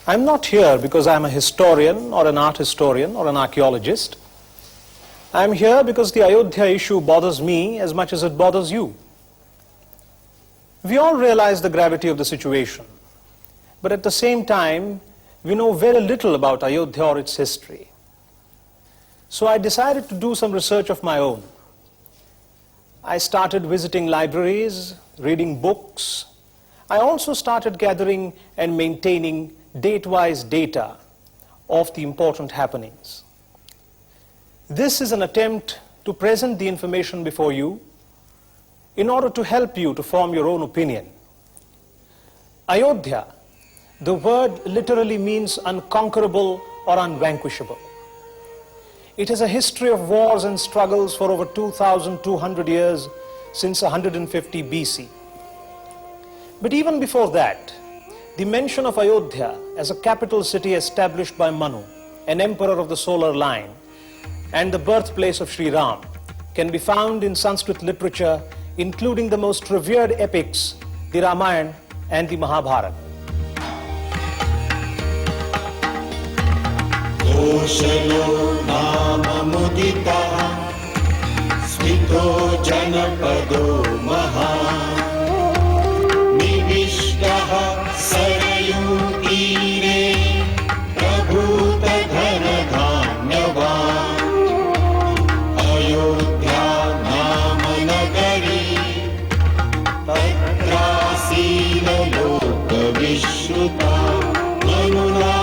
I'm not here because I'm a historian or an art historian or an archaeologist. I'm here because the Ayodhya issue bothers me as much as it bothers you. We all realize the gravity of the situation, but at the same time, we know very little about Ayodhya or its history. So I decided to do some research of my own. I started visiting libraries, reading books. I also started gathering and maintaining date-wise data of the important happenings. This is an attempt to present the information before you in order to help you to form your own opinion. Ayodhya, the word literally means unconquerable or unvanquishable. It has a history of wars and struggles for over 2,200 years since 150 BC. But even before that, the mention of Ayodhya as a capital city established by Manu, an emperor of the solar line, and the birthplace of Sri Ram, can be found in Sanskrit literature, including the most revered epics, the Ramayana and the Mahabharata. Koshalo nama mudita svito janapado maha nivishtaha sarayu tire prabhuta dhana dhanyavan ayodhya nama nagari tatrasila loka vishruta manuna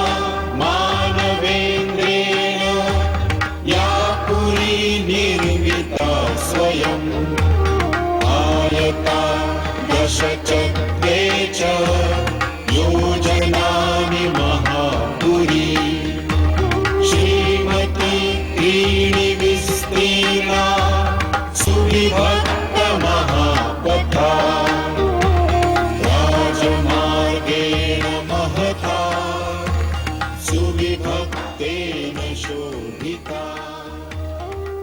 योजनानि महापुरी Shrimati त्रीणि विस्तीर्णा सुविभक्त महापथा राजमार्गेण महता सुविभक्तेन Sobhita.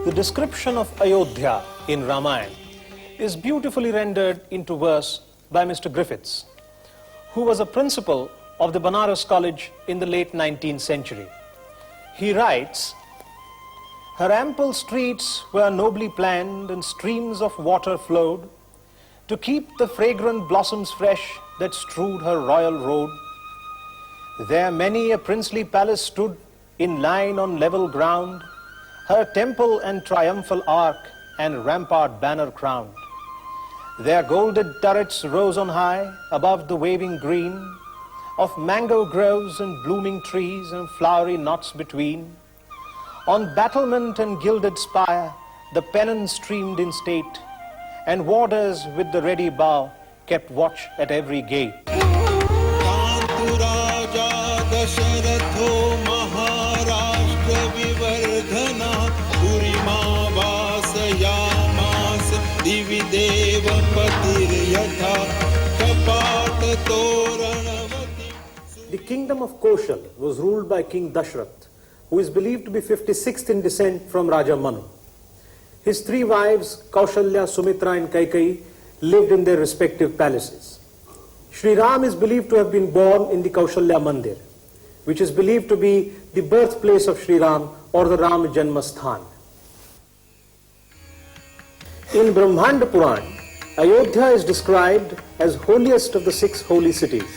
The description of Ayodhya in Ramayana is beautifully rendered into verse by Mr. Griffiths, who was a principal of the Banaras College in the late 19th century. He writes, "Her ample streets were nobly planned and streams of water flowed to keep the fragrant blossoms fresh that strewed her royal road. There many a princely palace stood in line on level ground, her temple and triumphal arch and rampart banner crowned. Their golden turrets rose on high above the waving green of mango groves and blooming trees and flowery knots between. On battlement and gilded spire the pennon streamed in state, and warders with the ready bow kept watch at every gate. The kingdom of Koshal was ruled by King Dashrath, who is believed to be 56th in descent from Raja Manu. His three wives, Kaushalya, Sumitra and Kaikeyi, lived in their respective palaces. Sri Ram is believed to have been born in the Kaushalya Mandir, which is believed to be the birthplace of Sri Ram or the Rama JanmaBhoomi. In Brahmanda Puran, Ayodhya is described as holiest of the 6 holy cities.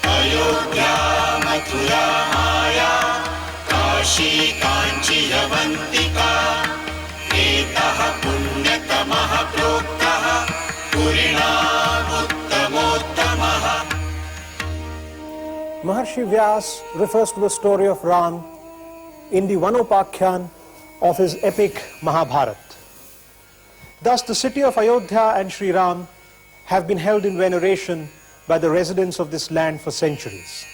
Ayodhya Mathura Maya Kashi Kanchi Yavantika Etaha Punyatamaha Proktaha Purina Uttamottamaha. Maharshi Vyas refers to the story of Ram in the Vanopakhyan of his epic Mahabharata. Thus, the city of Ayodhya and Sri Ram have been held in veneration by the residents of this land for centuries.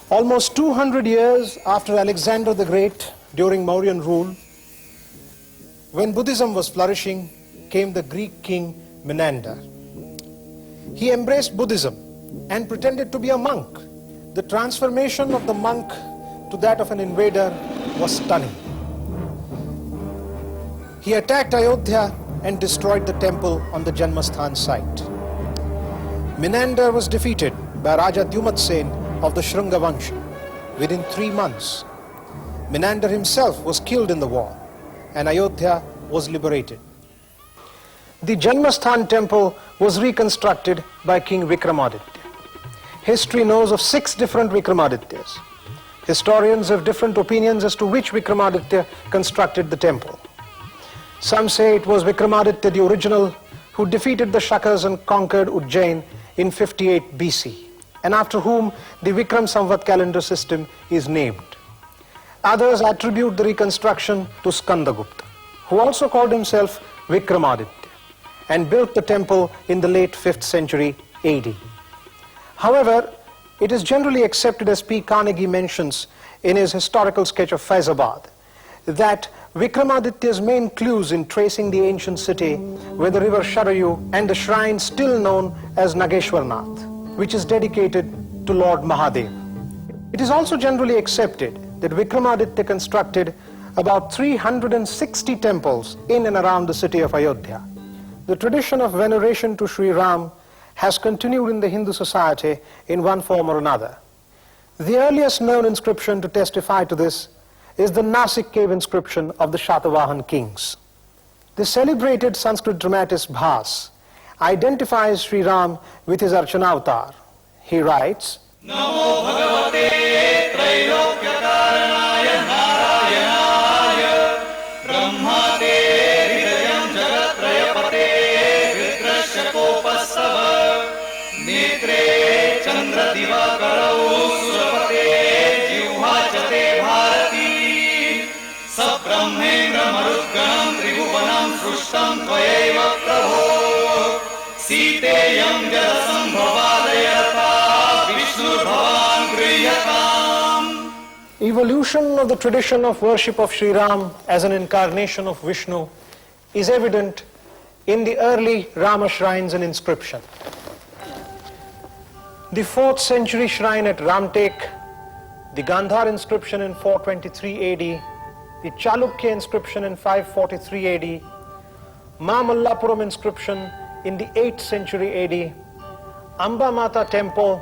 Almost 200 years after Alexander the Great, during Mauryan rule, when Buddhism was flourishing, came the Greek king Menander. He embraced Buddhism and pretended to be a monk. The transformation of the monk to that of an invader was stunning. He attacked Ayodhya and destroyed the temple on the Janmasthan site. Menander was defeated by Raja Dyumatsen of the Shrunga Vansha. Within 3 months, Menander himself was killed in the war, and Ayodhya was liberated. The Janmasthan temple was reconstructed by King Vikramaditya. History knows of 6 different Vikramaadityas. Historians have different opinions as to which Vikramaditya constructed the temple. Some say it was Vikramaditya the original, who defeated the Shakas and conquered Ujjain in 58 BC, and after whom the Vikram Samvat calendar system is named. Others attribute the reconstruction to Skandagupta, who also called himself Vikramaditya and built the temple in the late 5th century AD. However, it is generally accepted, as P. Carnegie mentions in his historical sketch of Faizabad, that Vikramaditya's main clues in tracing the ancient city were the river Sharayu and the shrine still known as Nageshwarnath, which is dedicated to Lord Mahadev. It is also generally accepted that Vikramaditya constructed about 360 temples in and around the city of Ayodhya. The tradition of veneration to Sri Ram has continued in the Hindu society in one form or another. The earliest known inscription to testify to this is the Nasik cave inscription of the Shatavahan kings. The celebrated Sanskrit dramatist Bhas identifies Sri Ram with his Archanavatar. He writes, Namo Bhagavate Trailokya Karanaya Narayanaya Brahmate Hridayam Jagatrayapate Vitrasya Kopasava Netre Chandra Divakarau Surapate Jivhachate Bharati Sabrahmendra Marudganam Tribhuvanam Srushtam Tvayeva Prabho Siteyam Jalasam Bhavadayata Vishnu Bhavan Griyatam. Evolution of the tradition of worship of Sri Ram as an incarnation of Vishnu is evident in the early Rama shrines and inscription. The 4th century shrine at Ramtek, the Gandhar inscription in 423 AD, the Chalukya inscription in 543 AD, Mallapuram inscription in the 8th century AD, Amba Mata temple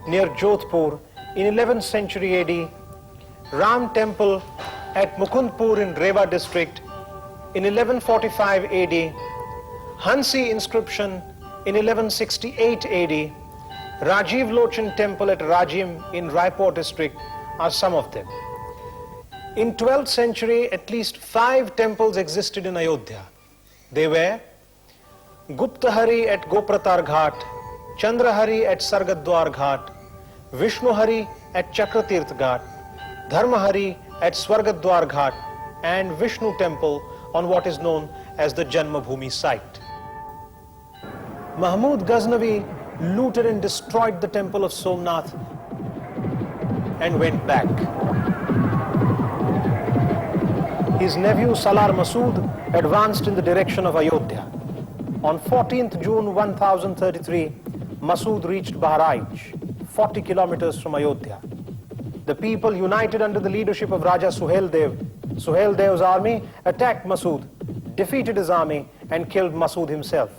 near Jodhpur in 11th century AD, Ram temple at Mukundpur in Rewa district in 1145 AD, Hansi inscription in 1168 AD, Rajiv Lochan temple at Rajim in Raipur district are some of them. In 12th century, at least 5 temples existed in Ayodhya. They were Guptahari at Gopratar Ghat, Chandrahari at Sargadwar Ghat, Vishnuhari at Chakratirth Ghat, Dharmahari at Swargadwar Ghat, and Vishnu temple on what is known as the Janmabhoomi site. Mahmud Ghaznavi looted and destroyed the temple of Somnath and went back. His nephew Salar Masood advanced in the direction of Ayodhya. On 14th June 1033, Masood reached Bahraj, 40 kilometers from Ayodhya. The people, united under the leadership of Raja Suheldev's army attacked Masood, defeated his army and killed Masood himself.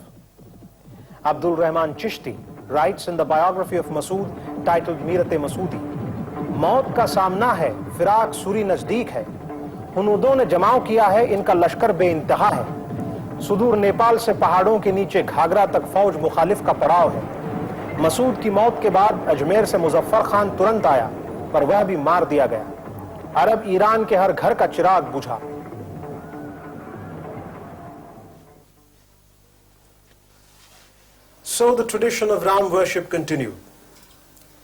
Abdul Rahman Chishti writes in the biography of Masood titled Meerate Masoodi, मौत का सामना है, फिराक सूरी नजदीक है, हुनूदों ने जमाव किया है, इनका लश्कर बेइंतहा है, सुदूर नेपाल से पहाड़ों के नीचे घाघरा तक फौज मुखालिफ का पड़ाव है। मसूद की मौत के बाद अजमेर से मुजफ्फर खान तुरंत आया, पर वह भी मार दिया गया। अरब ईरान के हर घर का चिराग बुझा। So the tradition of Ram worship continued.